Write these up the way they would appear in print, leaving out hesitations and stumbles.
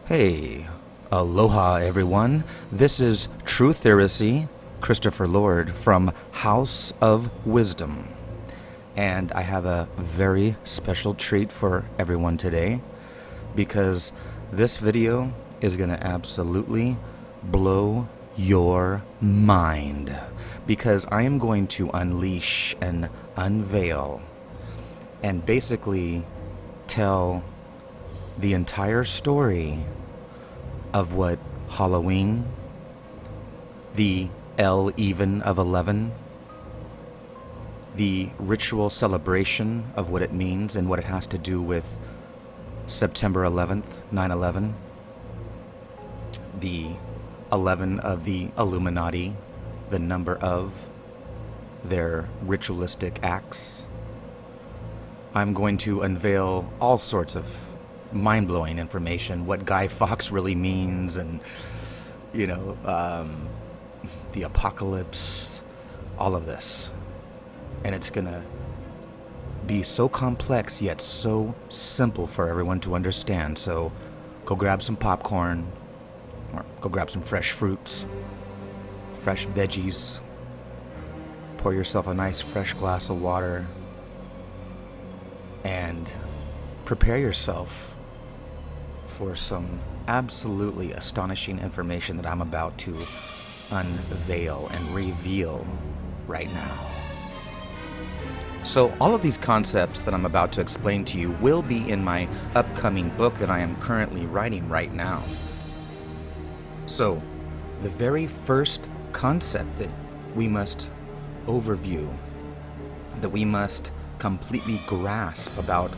Hey, aloha everyone. This is Truth Heresy, Christopher Lord from House of Wisdom. And I have a very special treat for everyone today because this video is going to absolutely blow your mind because I am going to unleash and unveil and basically tell the entire story of what Halloween, the L-even of 11, the ritual celebration of what it means and what it has to do with September 11th, 9/11, the 11 of the Illuminati, the number of their ritualistic acts. I'm going to unveil all sorts of mind-blowing information, what Guy Fawkes really means, and the apocalypse, all of this. And it's gonna be so complex yet so simple for everyone to understand. So go grab some popcorn, or go grab some fresh fruits, fresh veggies, pour yourself a nice fresh glass of water, and prepare yourself for some absolutely astonishing information that I'm about to unveil and reveal right now. So all of these concepts that I'm about to explain to you will be in my upcoming book that I am currently writing right now. So the very first concept that we must overview, that we must completely grasp about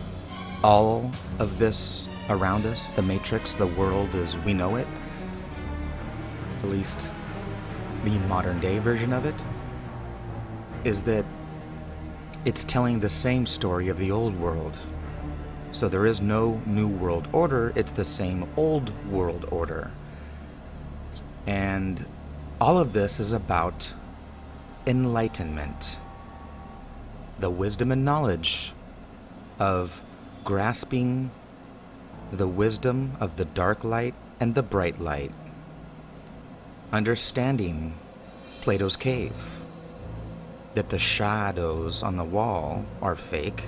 all of this around us, the Matrix, the world as we know it, at least the modern day version of it, is that it's telling the same story of the old world. So there is no new world order, it's the same old world order. And all of this is about enlightenment, the wisdom and knowledge of grasping the wisdom of the dark light and the bright light, understanding Plato's cave, that the shadows on the wall are fake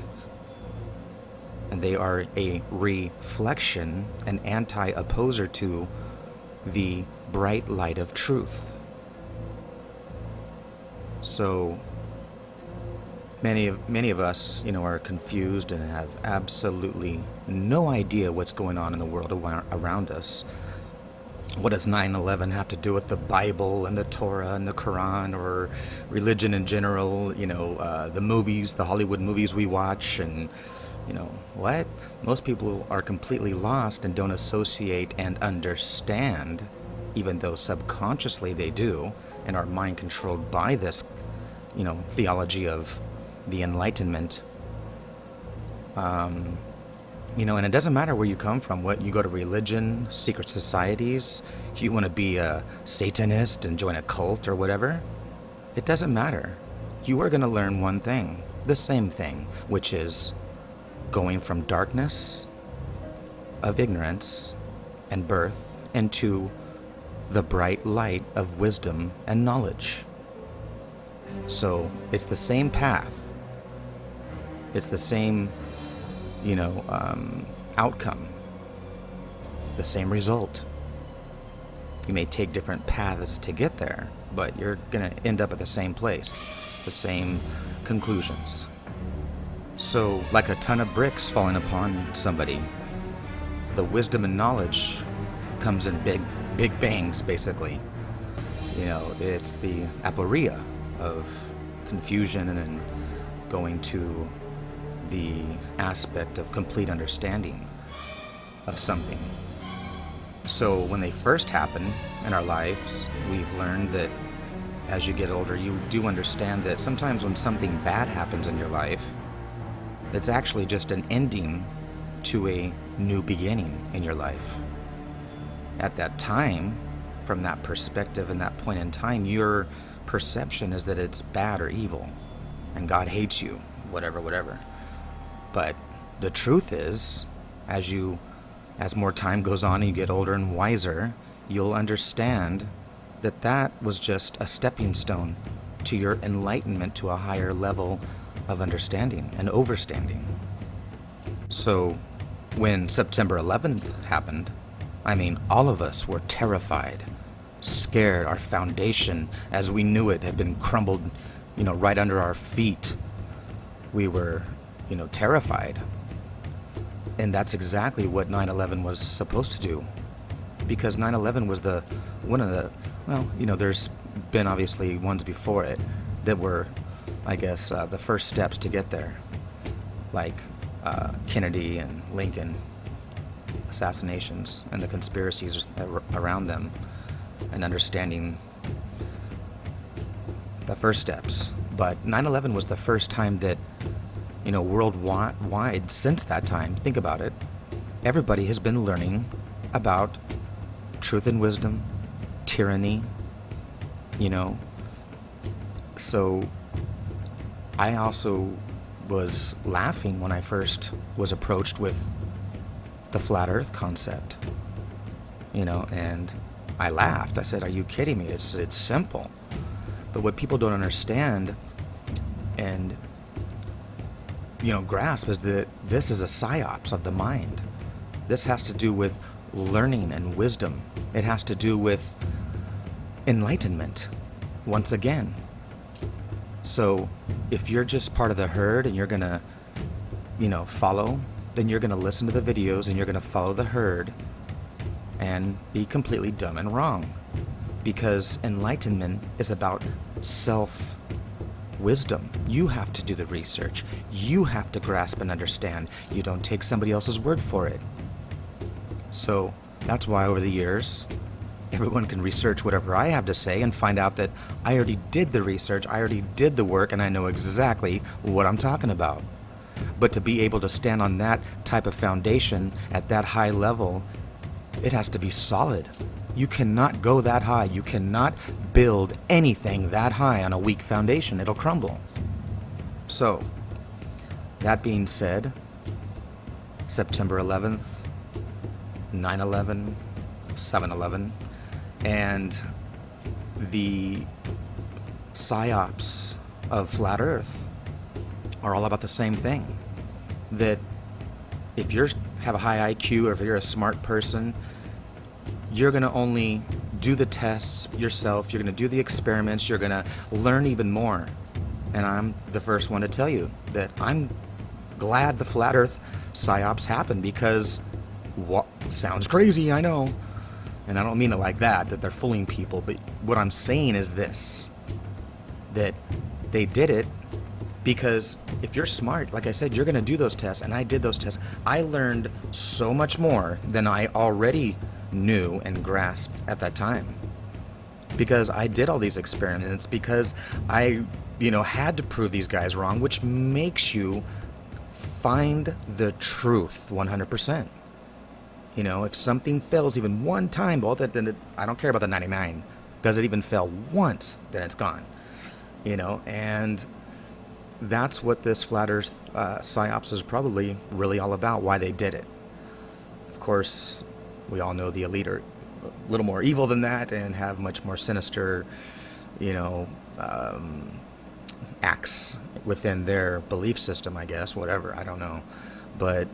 and they are a reflection, an anti-opposer to the bright light of truth. So many of us, are confused and have absolutely no idea what's going on in the world around us. What does 9/11 have to do with the Bible and the Torah and the Quran or religion in general? The movies, the Hollywood movies we watch, and what? Most people are completely lost and don't associate and understand, even though subconsciously they do, and are mind controlled by this, theology of the Enlightenment. And it doesn't matter where you come from, what you go to religion, secret societies, you want to be a Satanist and join a cult or whatever. It doesn't matter. You are going to learn one thing, the same thing, which is going from darkness of ignorance and birth into the bright light of wisdom and knowledge. So it's the same path. It's the same, outcome, the same result. You may take different paths to get there, but you're going to end up at the same place, the same conclusions. So, like a ton of bricks falling upon somebody, the wisdom and knowledge comes in big bangs, basically. It's the aporia of confusion and then going to the aspect of complete understanding of something. So when they first happen in our lives, we've learned that as you get older, you do understand that sometimes when something bad happens in your life, it's actually just an ending to a new beginning in your life. At that time, from that perspective and that point in time, your perception is that it's bad or evil and God hates you, whatever. But the truth is, as you As more time goes on and you get older and wiser, you'll understand that that was just a stepping stone to your enlightenment to a higher level of understanding and overstanding. So when September 11th happened, I mean, all of us were terrified, scared. Our foundation, as we knew it, had been crumbled, right under our feet. We were, terrified. And that's exactly what 9/11 was supposed to do. Because 9/11 was there's been obviously ones before it that were, I guess, the first steps to get there. Like Kennedy and Lincoln assassinations and the conspiracies around them, and understanding the first steps. But 9/11 was the first time that, worldwide since that time, think about it, everybody has been learning about truth and wisdom, tyranny, So I also was laughing when I first was approached with the flat earth concept, and I laughed. I said, "Are you kidding me? It's simple." But what people don't understand and grasp is that this is a psyops of the mind. This has to do with learning and wisdom. It has to do with enlightenment, once again. So if you're just part of the herd and you're gonna, follow, then you're gonna listen to the videos and you're gonna follow the herd and be completely dumb and wrong. Because enlightenment is about self-wisdom. You have to do the research. You have to grasp and understand. You don't take somebody else's word for it. So that's why over the years, everyone can research whatever I have to say and find out that I already did the research, I already did the work, and I know exactly what I'm talking about. But to be able to stand on that type of foundation at that high level, it has to be solid. You cannot go that high. You cannot build anything that high on a weak foundation. It'll crumble. So, that being said, September 11th, 9/11, 7/11, and the psyops of flat earth are all about the same thing. That if you have a high IQ or if you're a smart person, you're going to only do the tests yourself, you're going to do the experiments, you're going to learn even more. And I'm the first one to tell you that I'm glad the flat earth psyops happened, because what sounds crazy, I know. And I don't mean it like that they're fooling people, but what I'm saying is this, that they did it because if you're smart, like I said, you're going to do those tests, and I did those tests. I learned so much more than I already knew and grasped at that time, because I did all these experiments, because I, had to prove these guys wrong, which makes you find the truth 100%. If something fails even one time, then I don't care about the 99. Does it even fail once, then it's gone. And that's what this flat earth psyops is probably really all about, why they did it. Of course, we all know the elite are a little more evil than that and have much more sinister, acts within their belief system, I guess, whatever, I don't know. But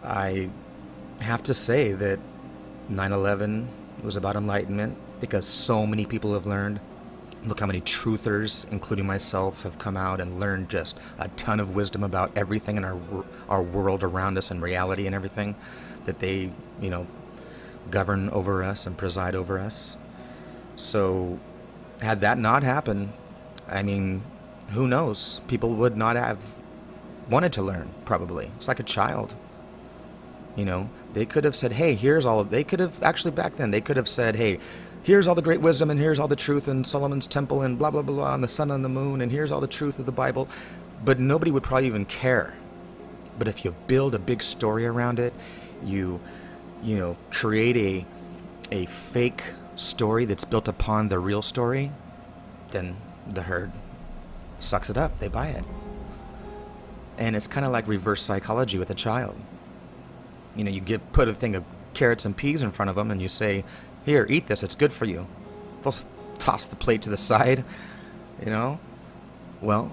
I have to say that 9/11 was about enlightenment, because so many people have learned. Look how many truthers, including myself, have come out and learned just a ton of wisdom about everything in our world around us and reality and everything, that they, govern over us and preside over us. So had that not happened, I mean, who knows? People would not have wanted to learn, probably. It's like a child. They could have said, hey, they could have, actually back then, they could have said, hey, here's all the great wisdom, and here's all the truth in Solomon's temple, and blah, blah, blah, blah, and the sun and the moon, and here's all the truth of the Bible. But nobody would probably even care. But if you build a big story around it, you create a fake story that's built upon the real story, then the herd sucks it up. They buy it. And it's kind of like reverse psychology with a child. You put a thing of carrots and peas in front of them and you say, here, eat this, it's good for you. They'll toss the plate to the side, Well,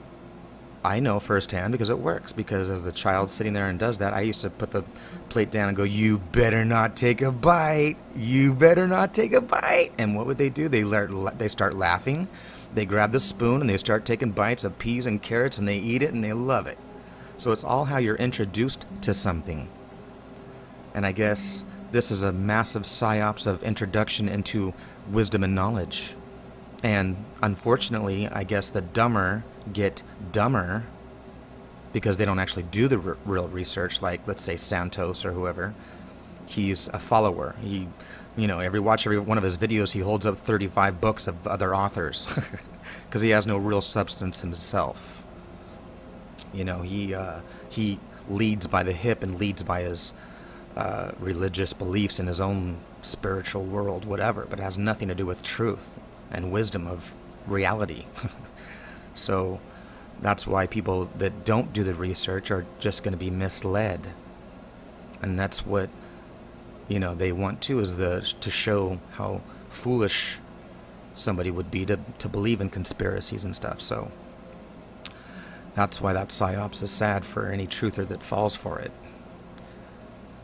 I know firsthand because it works. Because as the child sitting there and does that, I used to put the plate down and go, you better not take a bite. You better not take a bite. And what would they do? They start laughing. They grab the spoon and they start taking bites of peas and carrots and they eat it and they love it. So it's all how you're introduced to something. And I guess this is a massive psyops of introduction into wisdom and knowledge. And unfortunately, I guess the dumber get dumber because they don't actually do the real research, like, let's say, Santos or whoever. He's a follower. Every one of his videos, he holds up 35 books of other authors because he has no real substance himself. He leads by the hip and leads by his religious beliefs in his own spiritual world, whatever, but it has nothing to do with truth and wisdom of reality. So that's why people that don't do the research are just going to be misled. And that's what they want to show how foolish somebody would be to believe in conspiracies and stuff. So that's why that psyops is sad for any truther that falls for it.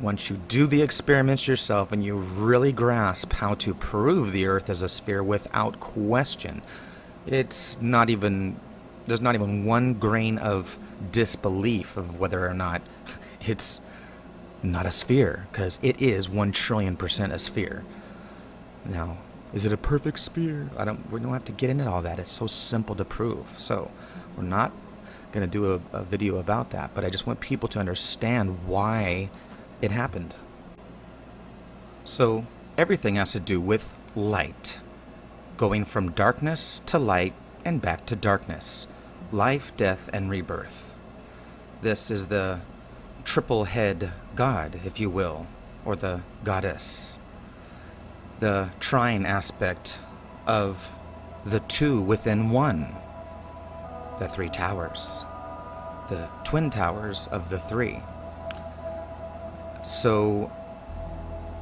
Once you do the experiments yourself and you really grasp how to prove the Earth is a sphere without question, there's not even 1 grain of disbelief of whether or not it's not a sphere, because it is 1,000,000,000% a sphere. Now, is it a perfect sphere? We don't have to get into all that. It's so simple to prove. So we're not going to do a video about that, but I just want people to understand why it happened. So everything has to do with light, going from darkness to light and back to darkness, life, death, and rebirth. This is the triple head god, if you will, or the goddess, the trine aspect of the two within one, the 3 towers, the twin towers of the 3. So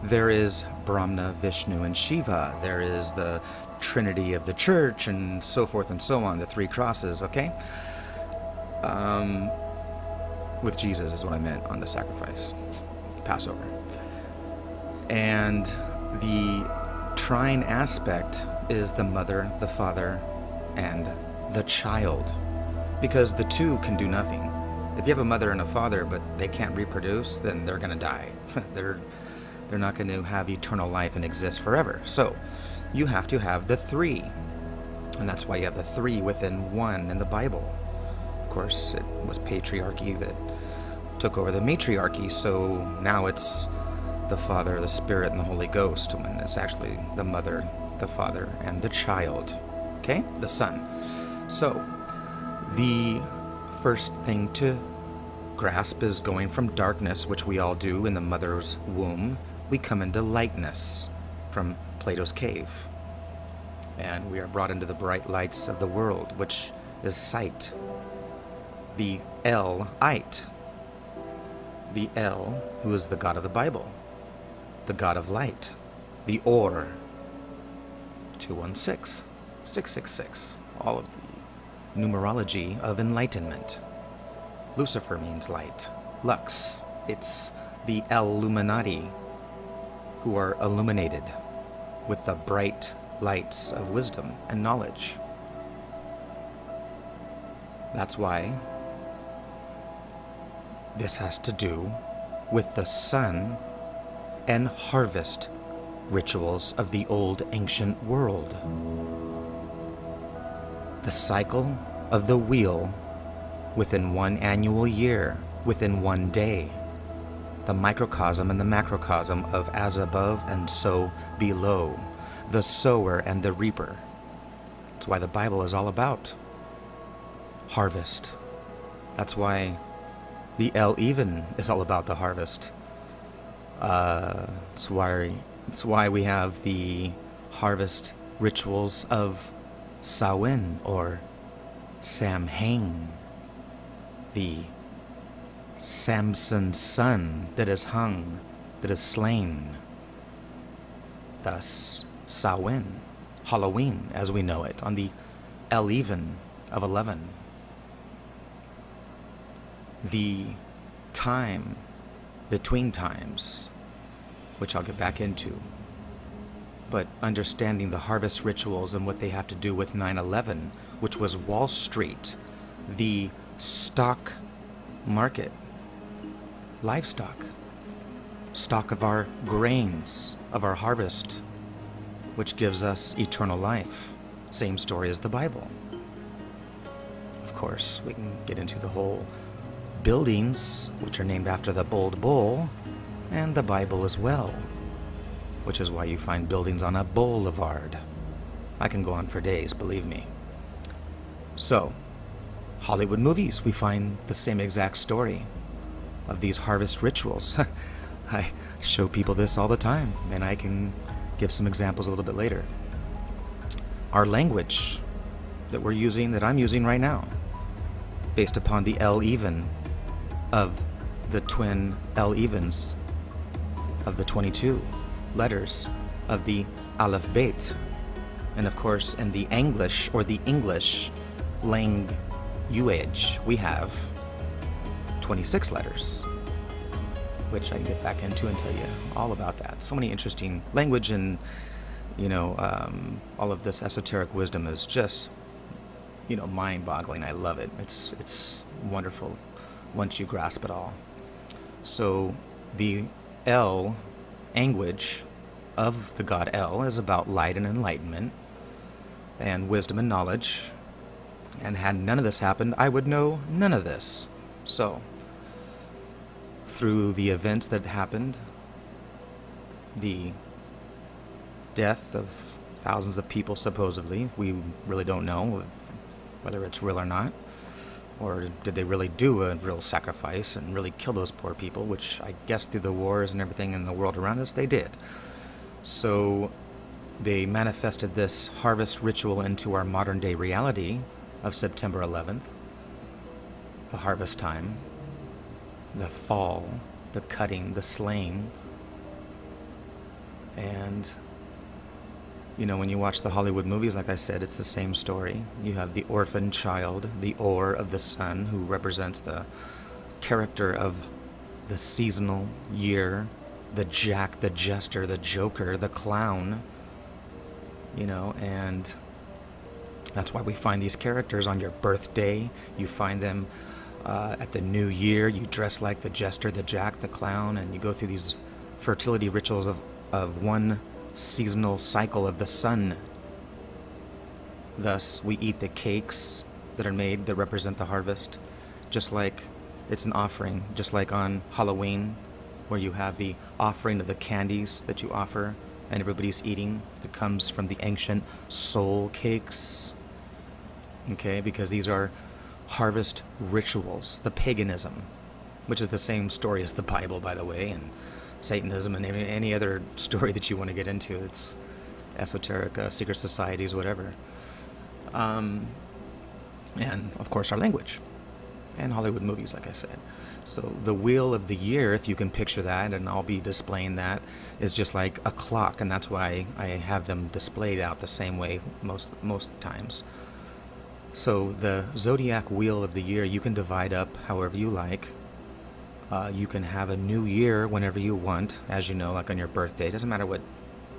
there is Brahma, Vishnu, and Shiva. There is the Trinity of the Church, and so forth and so on, the 3 crosses, okay? With Jesus is what I meant on the sacrifice, Passover. And the trine aspect is the mother, the father, and the child. Because the 2 can do nothing. If you have a mother and a father, but they can't reproduce, then they're going to die. They're not going to have eternal life and exist forever. So you have to have the 3. And that's why you have the 3 within 1 in the Bible. Of course, it was patriarchy that took over the matriarchy, so now it's the Father, the Spirit, and the Holy Ghost, when it's actually the mother, the father, and the child. Okay? The Son. So the first thing to grasp is going from darkness, which we all do in the mother's womb, we come into lightness from Plato's cave. And we are brought into the bright lights of the world, which is sight. The El-ite. The El, who is the God of the Bible. The God of light. The Or. 216. 666. All of the numerology of enlightenment. Lucifer means light. Lux. It's the Illuminati who are illuminated with the bright lights of wisdom and knowledge. That's why this has to do with the sun and harvest rituals of the old ancient world. The cycle of the wheel within one annual year, within one day. The microcosm and the macrocosm of as above and so below. The sower and the reaper. That's why the Bible is all about harvest. That's why the El-Even is all about the harvest. It's why we have the harvest rituals of Samhain or Samhain, the Samson's son that is hung that is slain. Thus, Samhain, Halloween as we know it, on the Eve of 11. The time between times, which I'll get back into, but understanding the harvest rituals and what they have to do with 9/11, which was Wall Street, the stock market, livestock, stock of our grains, of our harvest, which gives us eternal life. Same story as the Bible. Of course, we can get into the whole buildings, which are named after the bold bull, and the Bible as well, which is why you find buildings on a boulevard. I can go on for days, believe me. So, Hollywood movies, we find the same exact story of these harvest rituals. I show people this all the time, and I can give some examples a little bit later. Our language that we're using, that I'm using right now, based upon the L-even of the twin L-evens of the 22 letters of the Aleph Bet. And of course, in the English, or the English language, we have 26 letters, which I can get back into and tell you all about that. So many interesting language, and all of this esoteric wisdom is just, mind-boggling. I love it. It's wonderful once you grasp it all. So the L language of the god El is about light and enlightenment and wisdom and knowledge. And had none of this happened, I would know none of this. So, through the events that happened, the death of thousands of people supposedly, we really don't know whether it's real or not. Or did they really do a real sacrifice and really kill those poor people, which I guess through the wars and everything in the world around us, they did. So they manifested this harvest ritual into our modern day reality of September 11th, the harvest time, the fall, the cutting, the slaying. And when you watch the Hollywood movies, like I said, it's the same story. You have the orphan child, the Or of the sun, who represents the character of the seasonal year, the Jack, the jester, the joker, the clown, and that's why we find these characters on your birthday. You find them at the new year. You dress like the jester, the Jack, the clown, and you go through these fertility rituals of one seasonal cycle of the sun. Thus, we eat the cakes that are made that represent the harvest, just like it's an offering, just like on Halloween, where you have the offering of the candies that you offer and everybody's eating that comes from the ancient soul cakes. Okay, because these are harvest rituals, the paganism, which is the same story as the Bible, by the way, and Satanism and any other story that you want to get into. It's esoteric, secret societies, whatever. And, of course, our language. And Hollywood movies, like I said. So the wheel of the year, if you can picture that, and I'll be displaying that, is just like a clock. And that's why I have them displayed out the same way most times. So the zodiac wheel of the year, you can divide up however you like. You can have a new year whenever you want, as you know, like on your birthday. It doesn't matter what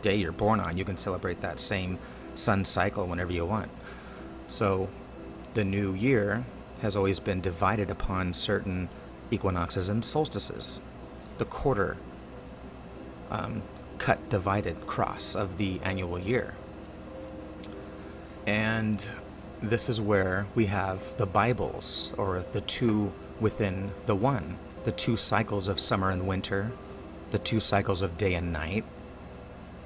day you're born on. You can celebrate that same sun cycle whenever you want. So the new year has always been divided upon certain equinoxes and solstices. The quarter cut divided cross of the annual year. And this is where we have the Bibles, or the two within the one. The two cycles of summer and winter, the two cycles of day and night.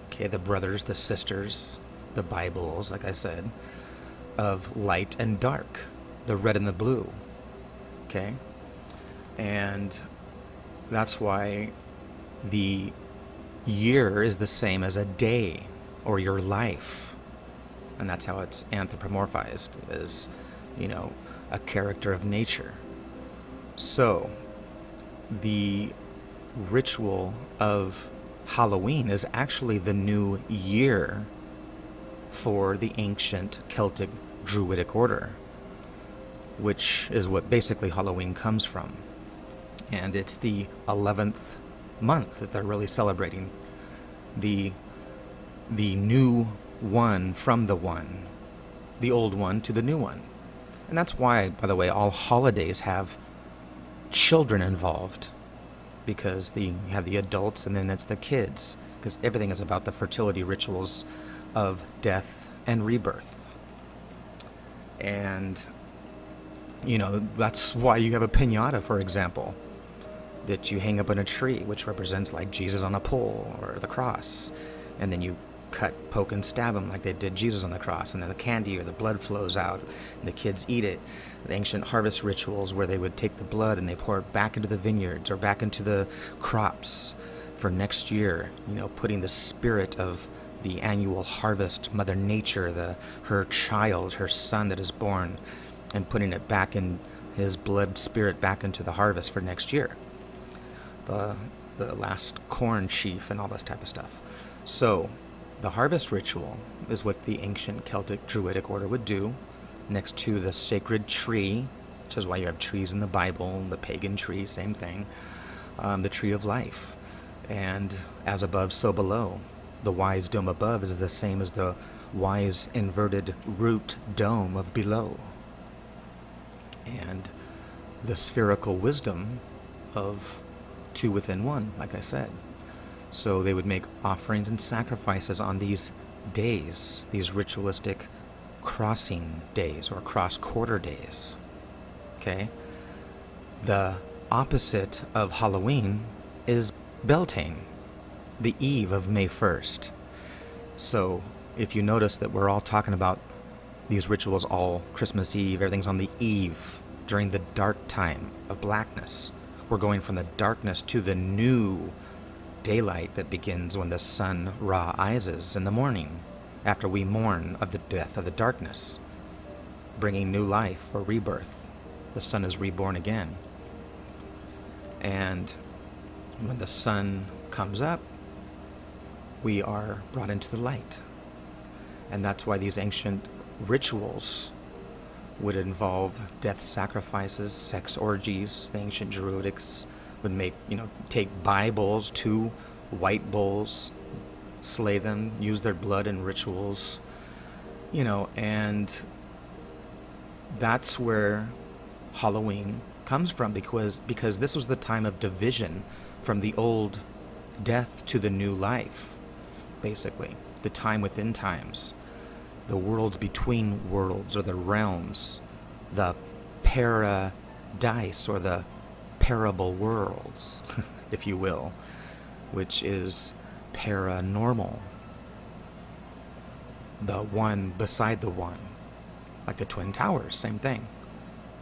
Okay, the brothers, the sisters, the Bibles, like I said, of light and dark, the red and the blue. Okay? And that's why the year is the same as a day, or your life. And that's how it's anthropomorphized, as, a character of nature. So, the ritual of Halloween is actually the new year for the ancient Celtic Druidic order, which is what basically Halloween comes from. And it's the 11th month that they're really celebrating the new one from the one, the old one to the new one. And that's why, by the way, all holidays have children involved, because you have the adults and then it's the kids, because everything is about the fertility rituals of death and rebirth. And, that's why you have a piñata, for example, that you hang up on a tree, which represents like Jesus on a pole or the cross. And then you cut, poke, and stab him like they did Jesus on the cross. And then the candy or the blood flows out and the kids eat it. The ancient harvest rituals where they would take the blood and they pour it back into the vineyards or back into the crops for next year, putting the spirit of the annual harvest, Mother Nature, her child, her son that is born, and putting it back in his blood spirit back into the harvest for next year. The last corn sheaf and all this type of stuff. So the harvest ritual is what the ancient Celtic Druidic order would do next to the sacred tree, which is why you have trees in the Bible, the pagan tree, same thing, the tree of life. And as above, so below. The wise dome above is the same as the wise inverted root dome of below. And the spherical wisdom of two within one, like I said. So they would make offerings and sacrifices on these days, these ritualistic crossing days or cross-quarter days. Okay? The opposite of Halloween is Beltane, the eve of May 1st. So if you notice that we're all talking about these rituals all Christmas Eve, everything's on the eve during the dark time of blackness. We're going from the darkness to the new daylight that begins when the sun rises in the morning, after we mourn of the death of the darkness, bringing new life or rebirth. The sun is reborn again. And when the sun comes up, we are brought into the light. And that's why these ancient rituals would involve death sacrifices, sex orgies. The ancient Druidics would take Bibles, 2 white bulls, slay them, use their blood in rituals, and that's where Halloween comes from, because this was the time of division from the old death to the new life, basically. The time within times. The worlds between worlds, or the realms, the paradise, or the parable worlds, if you will, which is paranormal. The one beside the one, like the Twin Towers, same thing.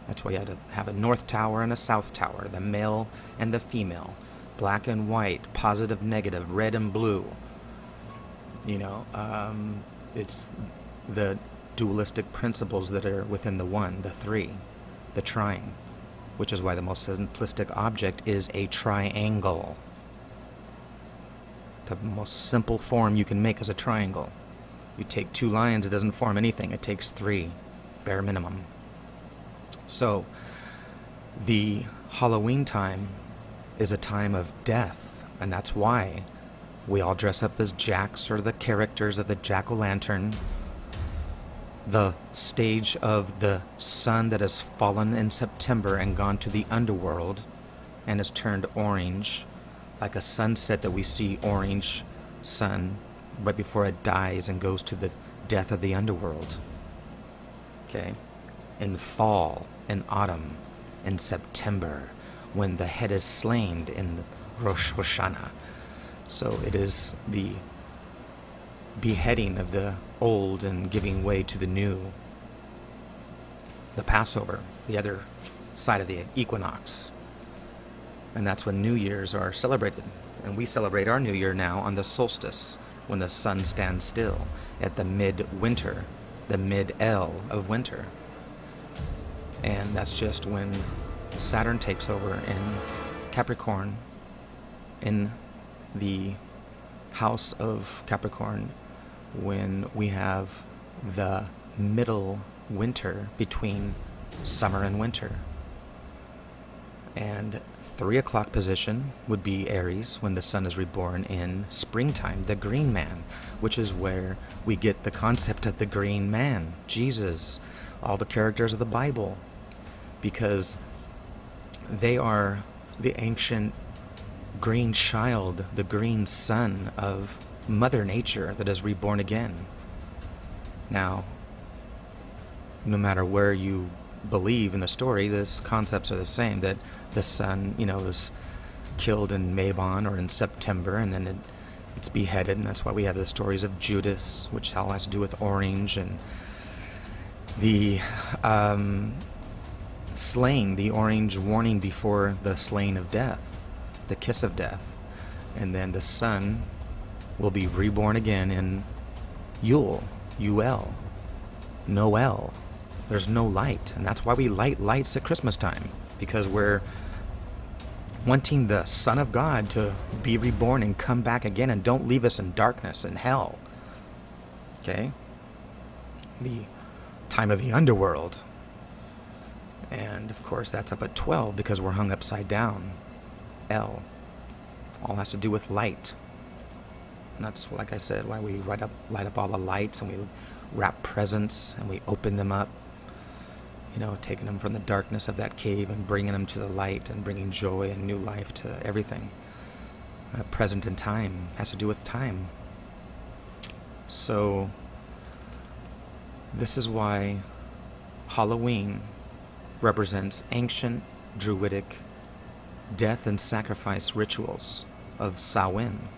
That's why you had to have a north tower and a south tower, the male and the female, black and white, positive, negative, red and blue. It's the dualistic principles that are within the one, the three, the trine, which is why the most simplistic object is a triangle. The most simple form you can make is a triangle. You take 2 lines, it doesn't form anything. It takes 3, bare minimum. So, the Halloween time is a time of death, and that's why we all dress up as Jacks or the characters of the Jack-o'-lantern. The stage of the sun that has fallen in September and gone to the underworld and has turned orange, like a sunset that we see orange sun right before it dies and goes to the death of the underworld. Okay? In fall, in autumn, in September, when the head is slain in the Rosh Hashanah. So it is the beheading of the old and giving way to the new. The Passover, the other side of the equinox. And that's when New Year's are celebrated. And we celebrate our New Year now on the solstice, when the sun stands still at the mid-winter, the mid-L of winter. And that's just when Saturn takes over in Capricorn in the house of Capricorn when we have the middle winter between summer and winter. And 3 o'clock position would be Aries when the sun is reborn in springtime, the green man, which is where we get the concept of the green man, Jesus, all the characters of the Bible, because they are the ancient green child, the green son of Mother Nature that is reborn again. Now, no matter where you believe in the story, these concepts are the same, that the sun, was killed in Mabon or in September, and then it's beheaded, and that's why we have the stories of Judas, which all has to do with orange, and the slaying, the orange warning before the slaying of death, the kiss of death. And then the sun will be reborn again in Yule, U-L, Noel. There's no light, and that's why we light lights at Christmas time, because we're wanting the Son of God to be reborn and come back again and don't leave us in darkness and hell. Okay? The time of the underworld. And of course that's up at 12 because we're hung upside down. L. All has to do with light. And that's, like I said, why we light up all the lights, and we wrap presents and we open them up. Taking them from the darkness of that cave and bringing them to the light and bringing joy and new life to everything. Present in time has to do with time. So this is why Halloween represents ancient druidic death and sacrifice rituals of Samhain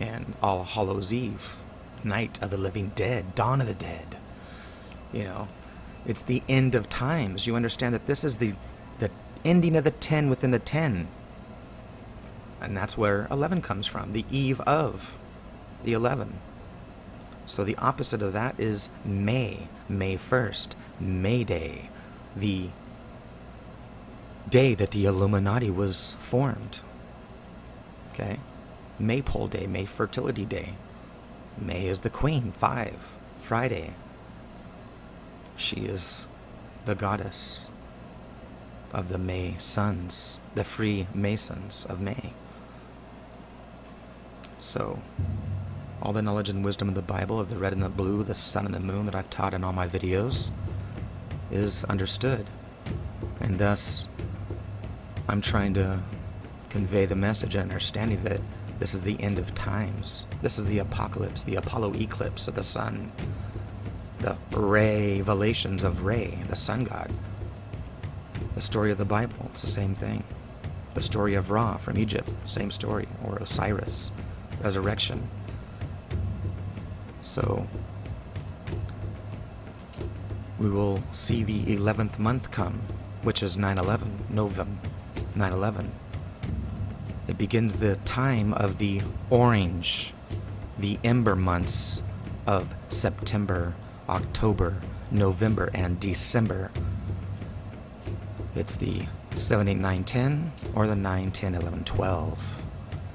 and All Hallows Eve, Night of the Living Dead, Dawn of the Dead. It's the end of times. You understand that this is the ending of the 10 within the 10. And that's where 11 comes from, the eve of the 11. So the opposite of that is May 1st, May Day, the day that the Illuminati was formed. Okay? Maypole Day, May Fertility Day. May is the queen, 5, Friday. She is the goddess of the May sons, the free Masons of May. So, all the knowledge and wisdom of the Bible, of the red and the blue, the sun and the moon that I've taught in all my videos, is understood. And thus, I'm trying to convey the message and understanding that this is the end of times. This is the apocalypse, the Apollo eclipse of the sun. The revelations of Re, the sun god. The story of the Bible, it's the same thing. The story of Ra from Egypt, same story. Or Osiris, resurrection. So, we will see the 11th month come, which is 9/11, November 9/11. It begins the time of the orange, the ember months of September, October, November, and December. It's the 7, 8, 9, 10, or the 9, 10, 11, 12.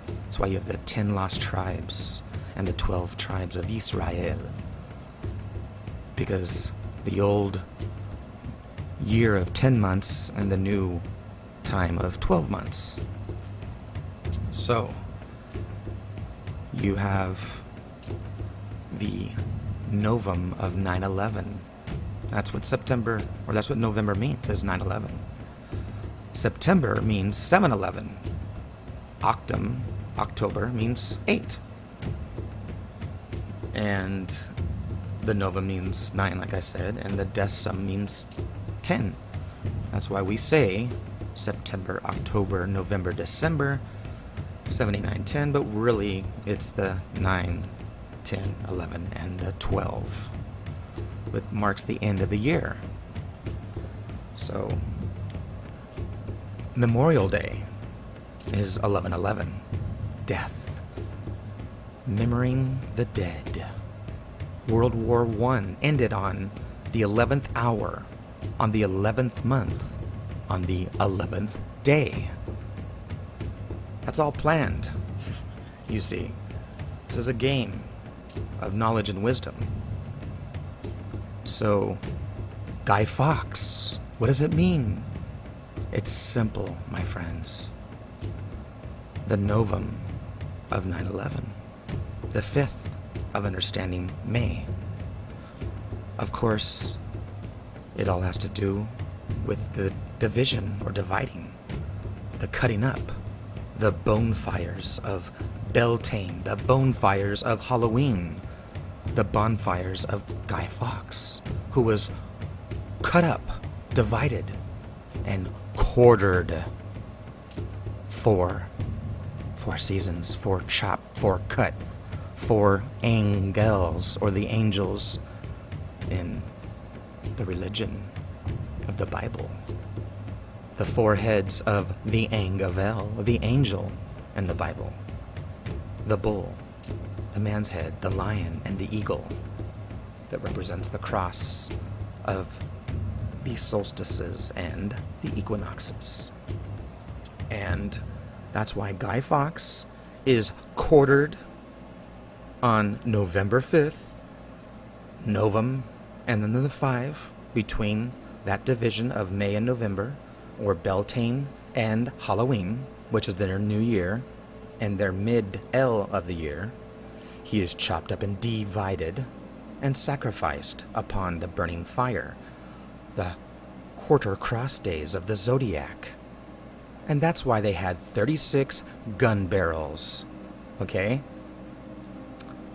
That's why you have the 10 lost tribes and the 12 tribes of Israel. Because the old year of 10 months and the new time of 12 months. So, you have the novum of 9/11. That's what September, or that's what November means, is 9/11. September means 7/11. Octum, October, means 8. And the novum means 9, like I said, and the decim means 10. That's why we say September, October, November, December, 7, 8, 9, 10, but really it's the 9, 10, 11, and the 12. It marks the end of the year. So, Memorial Day is 11/11, death, memorying the dead. World War I ended on the 11th hour, on the 11th month, on the 11th day. That's all planned. You see, this is a game of knowledge and wisdom. So, Guy Fawkes, what does it mean? It's simple, my friends. The novum of 9/11, the 5th of understanding May. Of course, it all has to do with the division or dividing, the cutting up, the bonfires of Beltane, the bonfires of Halloween, the bonfires of Guy Fawkes, who was cut up, divided, and quartered. Four seasons, four chop, four cut, four angels, or the angels in the religion of the Bible. The four heads of the Angavel, the angel in the Bible. The bull, the man's head, the lion, and the eagle that represents the cross of the solstices and the equinoxes. And that's why Guy Fawkes is quartered on November 5th, Novum, and then the 5 between that division of May and November, or Beltane and Halloween, which is their new year, and their mid-L of the year. He is chopped up and divided and sacrificed upon the burning fire, the quarter cross days of the zodiac. And that's why they had 36 gun barrels, okay?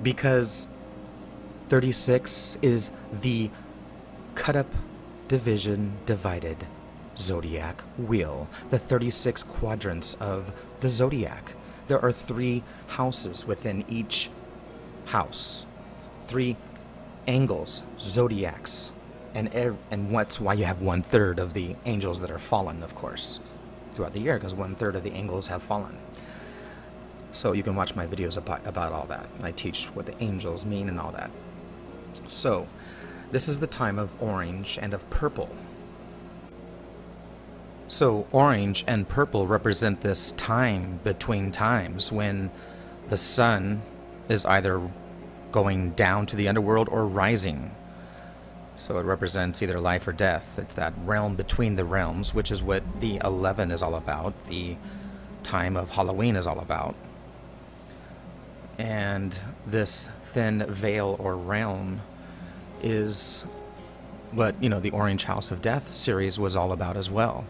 Because 36 is the cut up, division, divided zodiac wheel, the 36 quadrants of the zodiac. There are 3 houses within each house, 3 angles, zodiacs, and that's why you have 1/3 of the angels that are fallen, of course, throughout the year, because 1/3 of the angels have fallen. So you can watch my videos about all that. I teach what the angels mean and all that. So this is the time of orange and of purple. So orange and purple represent this time between times when the sun is either going down to the underworld or rising. So it represents either life or death. It's that realm between the realms, which is what the 11 is all about, the time of Halloween is all about. And this thin veil or realm is what, the Orange House of Death series was all about as well.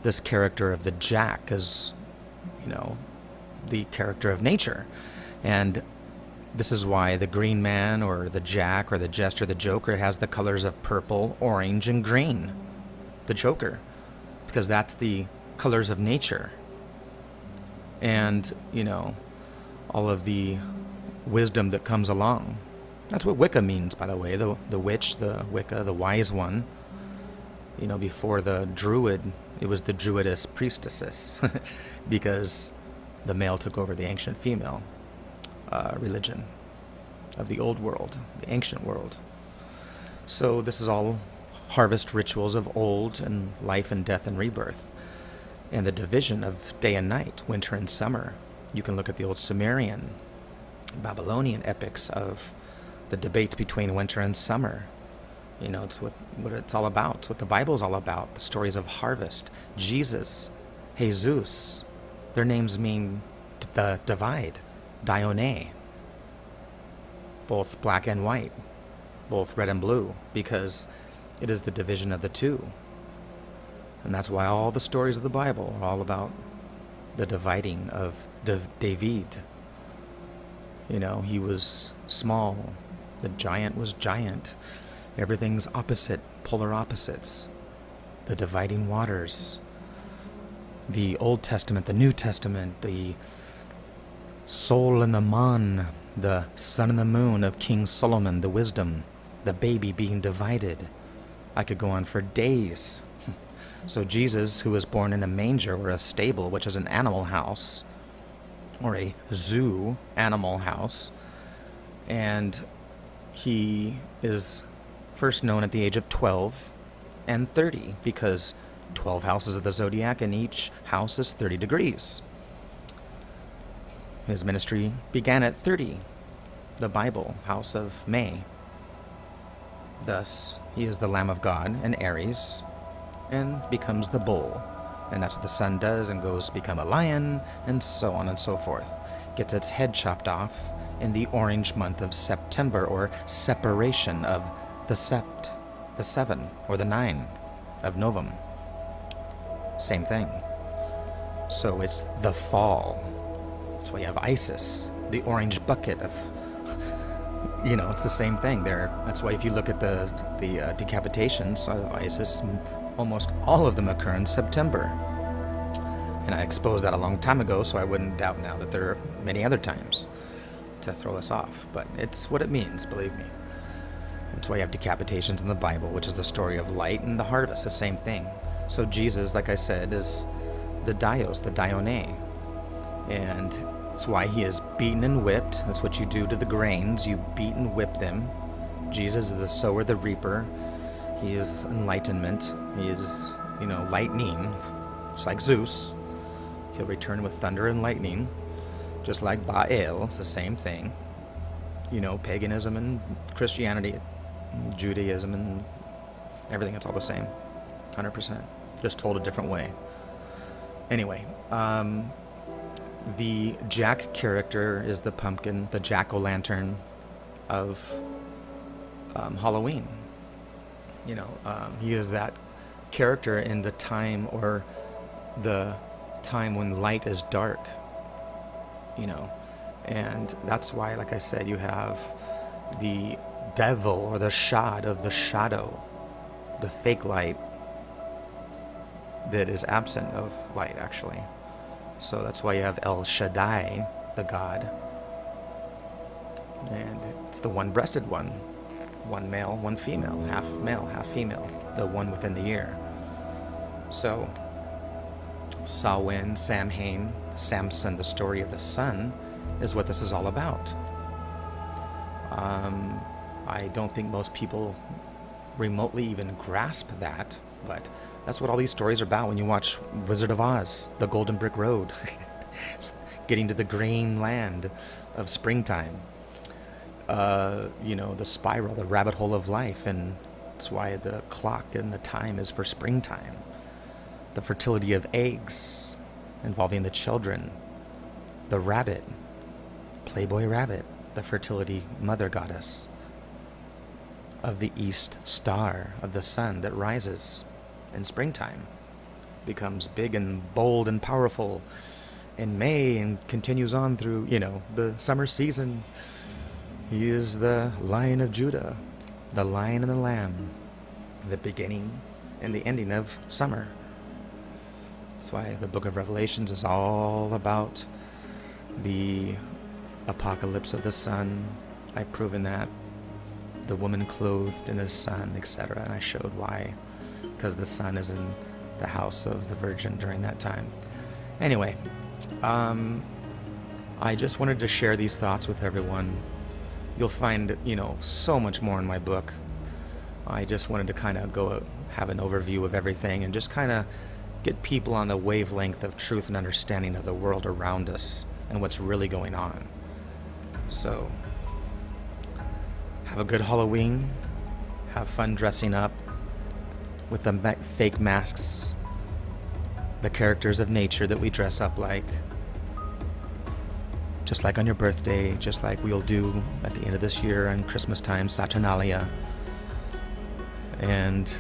This character of the Jack is, the character of nature. And this is why the Green Man or the Jack or the Jester, the Joker, has the colors of purple, orange, and green. The Joker. Because that's the colors of nature. And, all of the wisdom that comes along. That's what Wicca means, by the way. The witch, the Wicca, the wise one. Before the Druid, it was the Druidess priestesses. Because the male took over the ancient female religion of the old world, the ancient world. So this is all harvest rituals of old and life and death and rebirth. And the division of day and night, winter and summer. You can look at the old Sumerian, Babylonian epics of the debates between winter and summer. It's what it's all about. It's what the Bible's all about. The stories of harvest. Jesus, Jesus, their names mean the divide, Dione. Both black and white, both red and blue, because it is the division of the two. And that's why all the stories of the Bible are all about the dividing of David. He was small. The giant was giant. Everything's opposite, polar opposites. The dividing waters. The Old Testament, the New Testament, the Sol and the Mon, the sun and the moon of King Solomon, the wisdom, the baby being divided. I could go on for days. So Jesus, who was born in a manger or a stable, which is an animal house, or a zoo animal house, and he is first known at the age of 12 and 30, because 12 houses of the zodiac and each house is 30 degrees. His ministry began at 30, the Bible, House of May. Thus, he is the Lamb of God and Aries, and becomes the bull. And that's what the sun does, and goes to become a lion, and so on and so forth. Gets its head chopped off in the orange month of September, or separation of the sept, the 7, or the 9 of Novum. Same thing. So it's the fall. That's why you have Isis, the orange bucket of, it's the same thing there. That's why if you look at the decapitations of Isis, almost all of them occur in September. And I exposed that a long time ago, so I wouldn't doubt now that there are many other times to throw us off. But it's what it means, believe me. That's why you have decapitations in the Bible, which is the story of light and the harvest, the same thing. So Jesus, like I said, is the Dios, the Dione. And that's why he is beaten and whipped. That's what you do to the grains. You beat and whip them. Jesus is the sower, the reaper. He is enlightenment. He is, lightning. It's like Zeus. He'll return with thunder and lightning. Just like Baal. It's the same thing. Paganism and Christianity, Judaism and everything, it's all the same. 100%. Just told a different way. Anyway, the Jack character is the pumpkin, the jack-o'-lantern of Halloween. He is that character in the time, or the time when light is dark, and that's why, like I said, you have the devil, or the shad of the shadow, the fake light that is absent of light, actually. So that's why you have El Shaddai, the god, and it's the one-breasted one. One male, one female, half female, the one within the year. So, Samhain, Samson, the story of the sun, is what this is all about. I don't think most people remotely even grasp that, but that's what all these stories are about when you watch Wizard of Oz, the Golden Brick Road, getting to the green land of springtime. The spiral, the rabbit hole of life, and that's why the clock and the time is for springtime. The fertility of eggs involving the children. The rabbit, Playboy Rabbit, the fertility mother goddess of the east star of the sun that rises in springtime, becomes big and bold and powerful in May and continues on through, the summer season. He is the Lion of Judah, the Lion and the Lamb, the beginning and the ending of summer. That's why the book of Revelations is all about the apocalypse of the sun. I've proven that. The woman clothed in the sun, etc. And I showed why. Because the sun is in the house of the Virgin during that time. Anyway, I just wanted to share these thoughts with everyone. You'll find, so much more in my book. I just wanted to kind of go have an overview of everything and just kind of get people on the wavelength of truth and understanding of the world around us and what's really going on. So, have a good Halloween. Have fun dressing up with the fake masks, the characters of nature that we dress up like. Just like on your birthday, just like we'll do at the end of this year on Christmas time, Saturnalia. And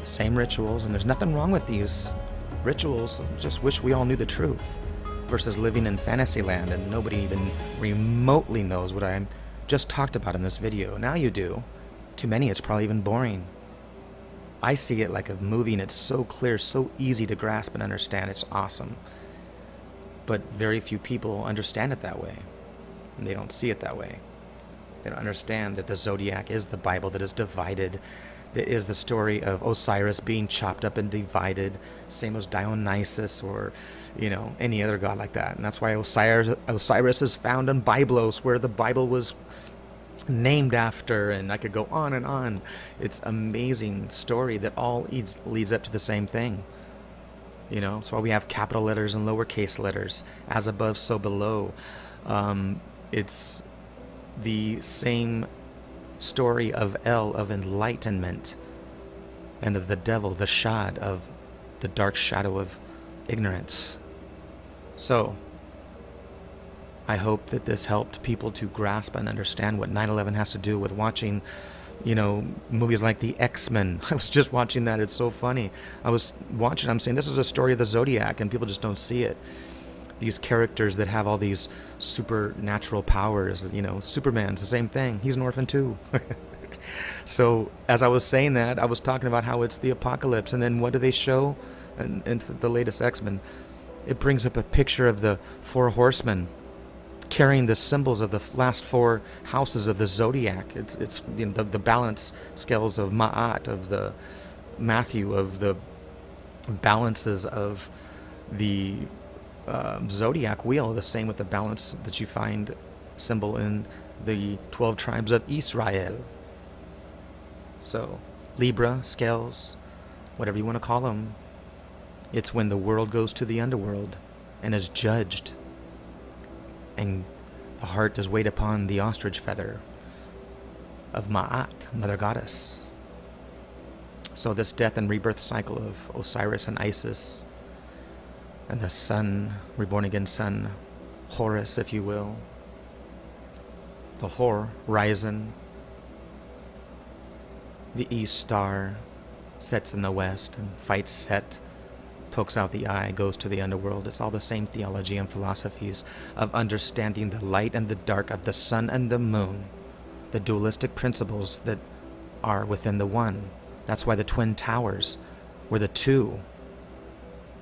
same rituals, and there's nothing wrong with these rituals. Just wish we all knew the truth versus living in fantasy land and nobody even remotely knows what I just talked about in this video. Now you do. To many, it's probably even boring. I see it like a movie, and it's so clear, so easy to grasp and understand. It's awesome. But very few people understand it that way. And they don't see it that way. They don't understand that the zodiac is the Bible that is divided. That is the story of Osiris being chopped up and divided. Same as Dionysus or, any other god like that. And that's why Osiris is found in Byblos, where the Bible was named after, and I could go on and on. It's amazing story that all leads up to the same thing. That's why we have capital letters and lowercase letters, as above, so below. It's the same story of El, of enlightenment, and of the devil, the Shad, of the dark shadow of ignorance. So, I hope that this helped people to grasp and understand what 9/11 has to do with watching, movies like the X-Men. I was just watching that. It's so funny. I'm saying this is a story of the Zodiac, and people just don't see it. These characters that have all these supernatural powers, Superman's the same thing. He's an orphan too. So, as I was saying that, I was talking about how it's the apocalypse, and then what do they show in the latest X-Men? It brings up a picture of the four horsemen carrying the symbols of the last four houses of the zodiac. It's the balance scales of Ma'at, of the Matthew, of the balances of the zodiac wheel. The same with the balance that you find symbol in the 12 tribes of Israel. So Libra scales, whatever you want to call them. It's when the world goes to the underworld and is judged, and the heart is weighed upon the ostrich feather of Ma'at, Mother Goddess. So this death and rebirth cycle of Osiris and Isis, and the sun, reborn again sun, Horus, if you will, the horizon, the east star sets in the west and fights Set, pokes out the eye, goes to the underworld. It's all the same theology and philosophies of understanding the light and the dark, of the sun and the moon, the dualistic principles that are within the one. That's why the Twin Towers were the two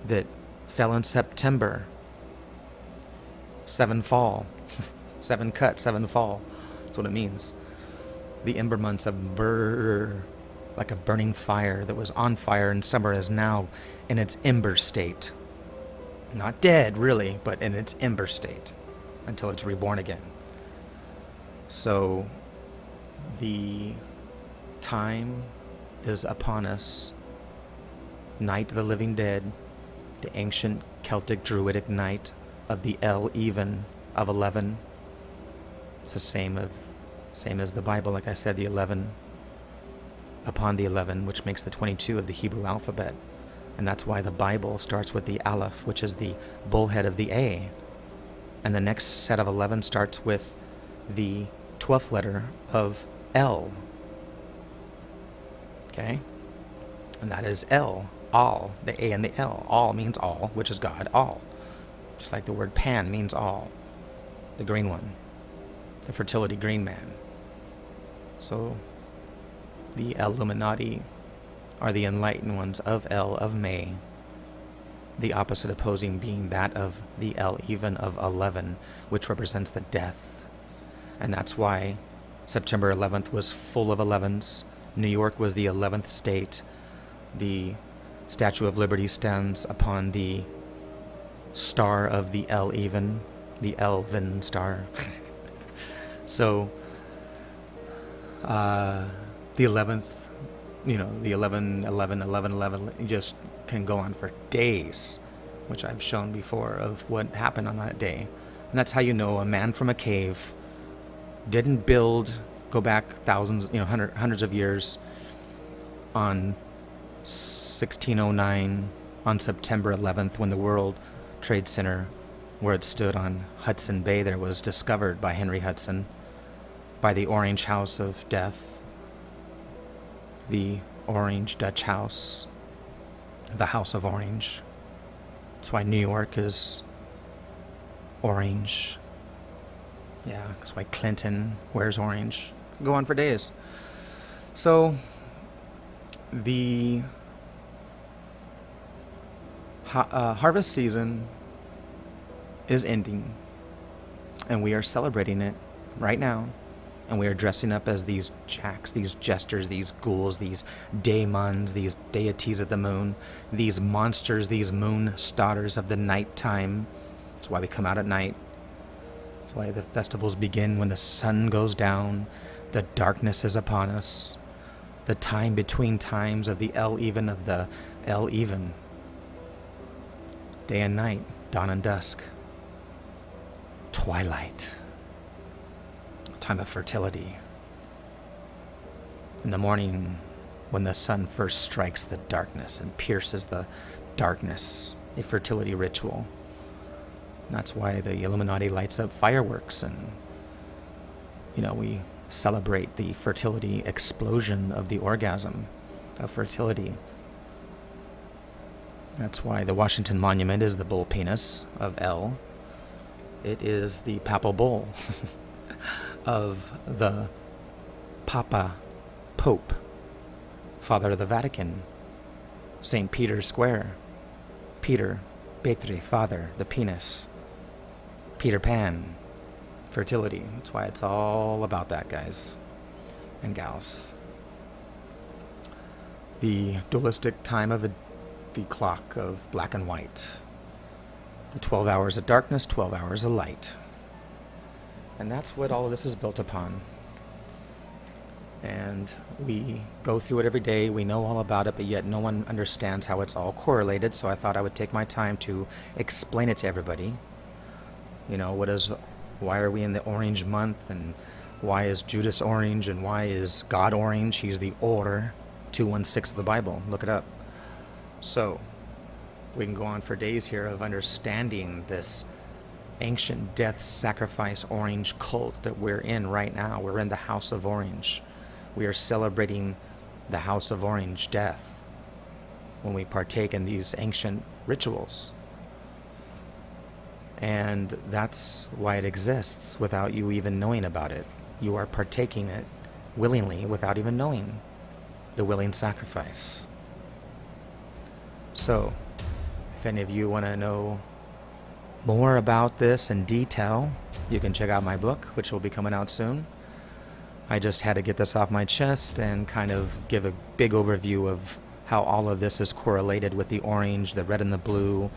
that fell in September. 7 fall. 7 cut, 7 fall. That's what it means. The ember months of burr, like a burning fire that was on fire in summer, is now in its ember state. Not dead, really, but in its ember state until it's reborn again. So the time is upon us. Night of the living dead, the ancient Celtic druidic night of the El Even of 11. It's the same as the Bible, like I said, the 11 upon the 11, which makes the 22 of the Hebrew alphabet. And that's why the Bible starts with the Aleph, which is the bullhead of the A. And the next set of 11 starts with the 12th letter of El. Okay? And that is El, all, the A and the L. All means all, which is God, all. Just like the word Pan means all, the green one, the fertility green man. So the Illuminati are the enlightened ones of El, of May, the opposite opposing being that of the El Even of 11, which represents the death. And that's why September 11th was full of 11s. New York was the 11th state. The Statue of Liberty stands upon the star of the El Even, the Elven star. So, the 11th, the 11, 11, 11, 11, you just can go on for days, which I've shown before of what happened on that day. And that's how you know a man from a cave didn't go back thousands, hundreds of years on 1609, on September 11th, when the World Trade Center, where it stood on Hudson Bay there, was discovered by Henry Hudson, by the Orange House of Death, the Orange Dutch House, the House of Orange. That's why New York is orange. Yeah, that's why Clinton wears orange. Go on for days. So, the harvest season is ending, and we are celebrating it right now. And we are dressing up as these jacks, these jesters, these ghouls, these daemons, these deities of the moon, these monsters, these moon starters of the nighttime. That's why we come out at night. That's why the festivals begin when the sun goes down, the darkness is upon us, the time between times of the El Even of the El Even. Day and night, dawn and dusk. Twilight, time of fertility. In the morning, when the sun first strikes the darkness and pierces the darkness, a fertility ritual. And that's why the Illuminati lights up fireworks and, we celebrate the fertility explosion of the orgasm of fertility. That's why the Washington Monument is the bull penis of El. It is the papal bull of the Papa Pope, Father of the Vatican, St. Peter's Square, Peter, Petri, Father, the penis, Peter Pan, fertility. That's why it's all about that, guys and gals. The dualistic time of the clock of black and white. The 12 hours of darkness, 12 hours of light. And that's what all of this is built upon. And we go through it every day. We know all about it, but yet no one understands how it's all correlated. So I thought I would take my time to explain it to everybody. Why are we in the orange month? And why is Judas orange? And why is God orange? He's the Or, 216 of the Bible. Look it up. So we can go on for days here of understanding this ancient death sacrifice orange cult that we're in right now. We're in the House of Orange. We are celebrating the House of Orange death when we partake in these ancient rituals. And that's why it exists without you even knowing about it. You are partaking it willingly without even knowing the willing sacrifice. So, if any of you want to know more about this in detail, you can check out my book, which will be coming out soon. I just had to get this off my chest and kind of give a big overview of how all of this is correlated with the orange, the red and the blue,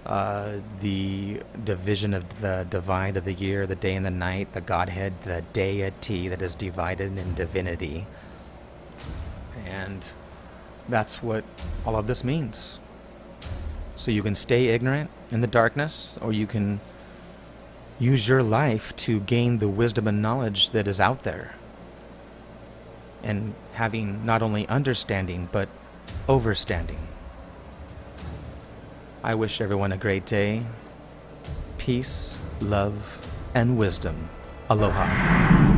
the division of the divide of the year, the day and the night, the Godhead, the deity that is divided in divinity. And that's what all of this means. So you can stay ignorant in the darkness, or you can use your life to gain the wisdom and knowledge that is out there. And having not only understanding, but overstanding. I wish everyone a great day. Peace, love, and wisdom. Aloha.